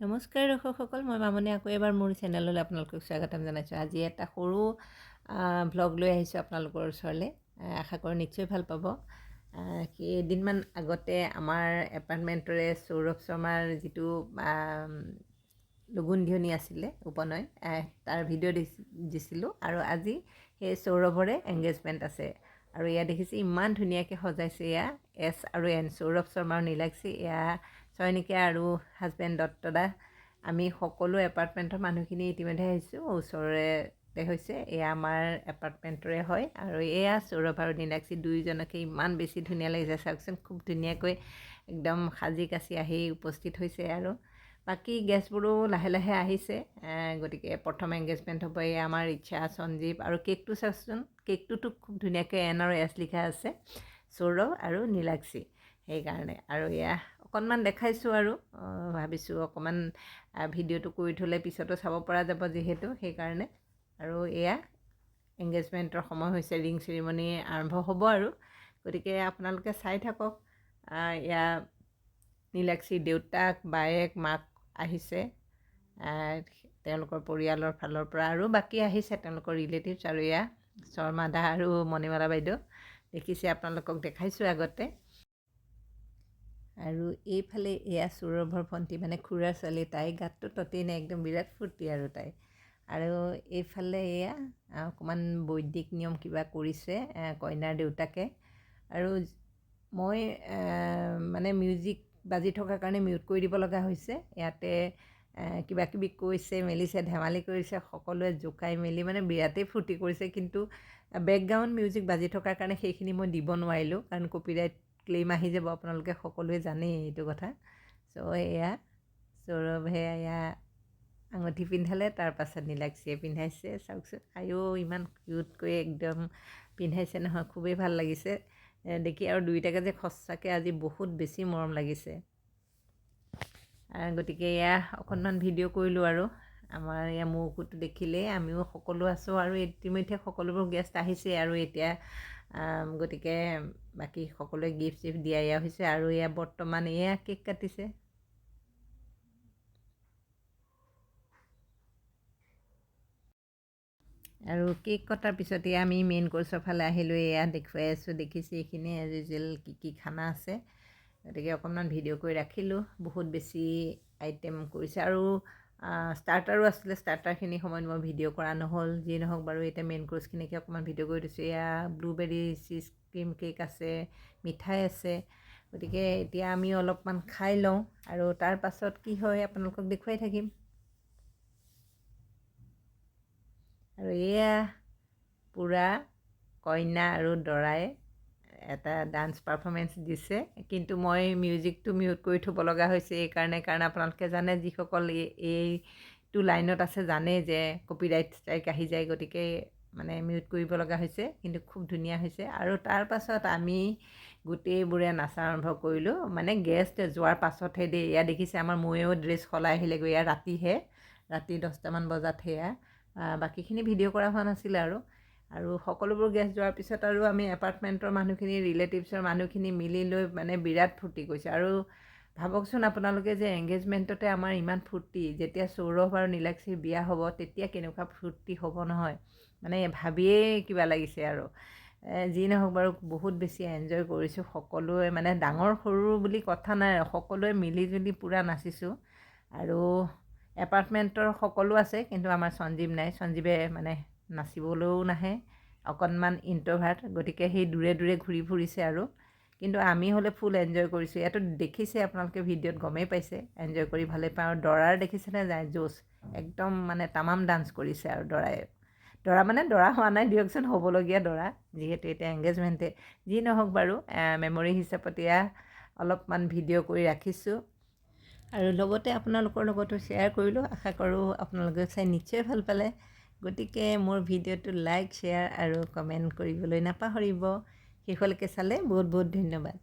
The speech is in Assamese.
নমস্কাৰ দৰ্শকসকল, মই মামনি আকৌ এবাৰ মোৰ চেনেললৈ আপোনালোকক স্বাগতম জনাইছোঁ। আজি এটা সৰু ভ্লগ লৈ আহিছোঁ আপোনালোকৰ ওচৰলৈ। আশা কৰোঁ নিশ্চয় ভাল পাব। কেইদিনমান আগতে আমাৰ এপাৰ্টমেণ্টৰে সৌৰভ শৰ্মাৰ যিটো লগুণদিয়নী আছিলে উপনয়, তাৰ ভিডিঅ' দিছিলোঁ আৰু আজি সেই সৌৰভৰে এংগেজমেণ্ট আছে। আৰু এয়া দেখিছে ইমান ধুনীয়াকৈ সজাইছে। এয়া এছ আৰু এন, সৌৰভ শৰ্মা আৰু নীলাক্ষী, এয়া ছয়নিকা আৰু হাজবেণ্ড দত্তদা। আমি সকলো এপাৰ্টমেণ্টৰ মানুহখিনি ইতিমধ্যে আহিছোঁ। ওচৰতে হৈছে, এয়া আমাৰ এপাৰ্টমেণ্টৰে হয়। আৰু এয়া সৌৰভ আৰু নীলাক্ষী দুয়োজনকে ইমান বেছি ধুনীয়া লাগিছে। চাওকচোন, খুব ধুনীয়াকৈ একদম সাজি কাচি আহি উপস্থিত হৈছে। আৰু বাকী গেষ্টবোৰো লাহে লাহে আহিছে। গতিকে প্ৰথম এংগেজমেণ্ট হ'ব এয়া আমাৰ ইচ্ছা, সঞ্জীৱ। আৰু কেকটো চাওকচোন, কেকটোতো খুব ধুনীয়াকৈ এন আৰু এছ লিখা আছে, সৌৰভ আৰু নীলাক্ষী, সেইকাৰণে। আৰু এয়া অকণমান দেখাইছোঁ আৰু ভাবিছোঁ অকণমান ভিডিঅ'টো কৰি থ'লে পিছতো চাব পৰা যাব যিহেতু, সেইকাৰণে। আৰু এয়া এংগেজমেণ্টৰ সময় হৈছে, ৰিং চেৰিমনি আৰম্ভ হ'ব আৰু। গতিকে আপোনালোকে চাই থাকক। এয়া নীলাক্ষীৰ দেউতাক, বায়েক, মাক আহিছে, তেওঁলোকৰ পৰিয়ালৰ ফালৰ পৰা। আৰু বাকী আহিছে তেওঁলোকৰ ৰিলেটিভছ। আৰু এয়া শৰ্মা দা আৰু মণিমালা বাইদেউ দেখিছে, আপোনালোকক দেখাইছোঁ আগতে। আৰু এইফালে এয়া সৌৰভৰ ভণ্টি, মানে খুৰাৰ ছোৱালী, তাই গাতটো ততেই নাই, একদম বিৰাট ফূৰ্তি আৰু তাই। আৰু এইফালে এয়া অকণমান বৈদিক নিয়ম কিবা কৰিছে কইনাৰ দেউতাকে। আৰু মই মানে মিউজিক বাজি থকাৰ কাৰণে মিউট কৰি দিব লগা হৈছে। ইয়াতে কিবা কিবি কৈছে, মেলিছে, ধেমালি কৰিছে, সকলোৱে জোকাই মেলি মানে বিৰাটেই ফূৰ্তি কৰিছে। কিন্তু বেকগ্ৰাউণ্ড মিউজিক বাজি থকাৰ কাৰণে সেইখিনি মই দিব নোৱাৰিলোঁ, কাৰণ কপিৰাইট ক্লেইম আহি যাব, আপোনালোকে সকলোৱে জানেই এইটো কথা। চ' এয়া সৌৰভে এয়া আঙুঠি পিন্ধালে, তাৰপাছত নীলাক্ষীয়ে পিন্ধাইছে। চাওকচোন, আয়ো ইমান কিউটকৈ একদম পিন্ধাইছে নহয়, খুবেই ভাল লাগিছে দেখি। আৰু দুয়োটাকে যে সঁচাকৈ আজি বহুত বেছি মৰম লাগিছে। গতিকে এয়া অকণমান ভিডিঅ' কৰিলোঁ। আৰু আমাৰ এয়া মৌকুটো দেখিলেই আমিও সকলো আছোঁ। আৰু ইতিমধ্যে সকলোবোৰ গেষ্ট আহিছে আৰু এতিয়া। গতিকে বাকী সকলোৱে গিফ্ট চিফ্ট দিয়া হৈছে। আৰু এয়া বৰ্তমান এয়া কেক কাটিছে। আৰু কেক কটাৰ পিছতে আমি মেইন কোৰ্চৰ ফালে আহিলোঁ। এয়া দেখুৱাই আছোঁ, দেখিছে এইখিনি এজ ইউজুৱেল কি খানা আছে। গতিকে অকণমান ভিডিঅ' কৰি ৰাখিলোঁ। বহুত বেছি আইটেম কৰিছে। আৰু ষ্টাৰ্টাৰো আছিলে, ষ্টাৰ্টাৰখিনি সময়ত মই ভিডিঅ' কৰা নহ'ল। যি নহওক বাৰু, এতিয়া মেইন কোৰ্চখিনিকে অকণমান ভিডিঅ' কৰি দিছোঁ। এয়া ব্লুবেৰী চিজ ক্ৰীম কেক আছে, মিঠাই আছে। গতিকে এতিয়া আমি অলপমান খাই লওঁ, আৰু তাৰ পাছত কি হয় আপোনালোকক দেখুৱাই থাকিম। আৰু এয়া পূৰা কইনা আৰু দৰাই এটা ডান্স পাৰফৰ্মেঞ্চ দিছে। কিন্তু মই মিউজিকটো মিউট কৰি থ'ব লগা হৈছে এইকাৰণে, কাৰণ আপোনালোকে জানে, যিসকল এইটো লাইনত আছে জানে যে কপিৰাইট ষ্ট্ৰাইক আহি যায়। গতিকে মানে মিউট কৰিব লগা হৈছে। কিন্তু খুব ধুনীয়া হৈছে। আৰু তাৰ পাছত আমি গোটেইবোৰে নাচা আৰম্ভ কৰিলোঁ, মানে গেষ্ট যোৱাৰ পাছতহে দেই। এয়া দেখিছে আমাৰ ময়েও ড্ৰেছ সলাই আহিলেগৈ। এয়া ৰাতিহে, ৰাতি 10টামান বজাত। সেয়া বাকীখিনি ভিডিঅ' কৰা হোৱা নাছিলে। আৰু সকলোবোৰ গেষ্ট যোৱাৰ পিছত আৰু আমি এপাৰ্টমেণ্টৰ মানুহখিনি, ৰিলেটিভছৰ মানুহখিনি মিলি লৈ মানে বিৰাট ফূৰ্তি কৰিছে। আৰু ভাবকচোন আপোনালোকে যে এংগেজমেণ্টতে আমাৰ ইমান ফূৰ্তি, যেতিয়া সৌৰভ আৰু নীলাক্ষীৰ বিয়া হ'ব তেতিয়া কেনেকুৱা ফূৰ্তি হ'ব নহয়, মানে ভাবিয়েই কিবা লাগিছে। আৰু যি নহওক বাৰু, বহুত বেছি এনজয় কৰিছোঁ। সকলোৱে মানে ডাঙৰ সৰু বুলি কথা নাই, সকলোৱে মিলি জুলি পূৰা নাচিছোঁ। আৰু এপাৰ্টমেণ্টৰ সকলো আছে, কিন্তু আমাৰ সঞ্জীৱ নাই। সঞ্জীৱে মানে নাচিবলৈও নাহে, অকণমান ইণ্ট্ৰভাৰ্ট। গতিকে সেই দূৰে দূৰে ঘূৰি ফুৰিছে। আৰু কিন্তু আমি হ'লে ফুল এনজয় কৰিছোঁ। ইয়াতো দেখিছে আপোনালোকে, ভিডিঅ'ত গমেই পাইছে, এনজয় কৰি ভালেই পাওঁ। আৰু দৰাৰ দেখিছেনে যায় জোচ, একদম মানে তামাম ডান্স কৰিছে। আৰু দৰা মানে দৰা হোৱা নাই দিয়কচোন, হ'বলগীয়া দৰা, যিহেতু এতিয়া এংগেজমেণ্টে। যি নহওক বাৰু, মেমৰি হিচাপত এয়া অলপমান ভিডিঅ' কৰি ৰাখিছোঁ। আৰু লগতে আপোনালোকৰ লগতো শ্বেয়াৰ কৰিলোঁ। আশা কৰোঁ আপোনালোকে চাই নিশ্চয় ভাল পালে। গতিকে মোৰ ভিডিঅ'টো লাইক, শ্বেয়াৰ আৰু কমেণ্ট কৰিবলৈ নাপাহৰিব। শেষলৈকে চালে বহুত বহুত ধন্যবাদ।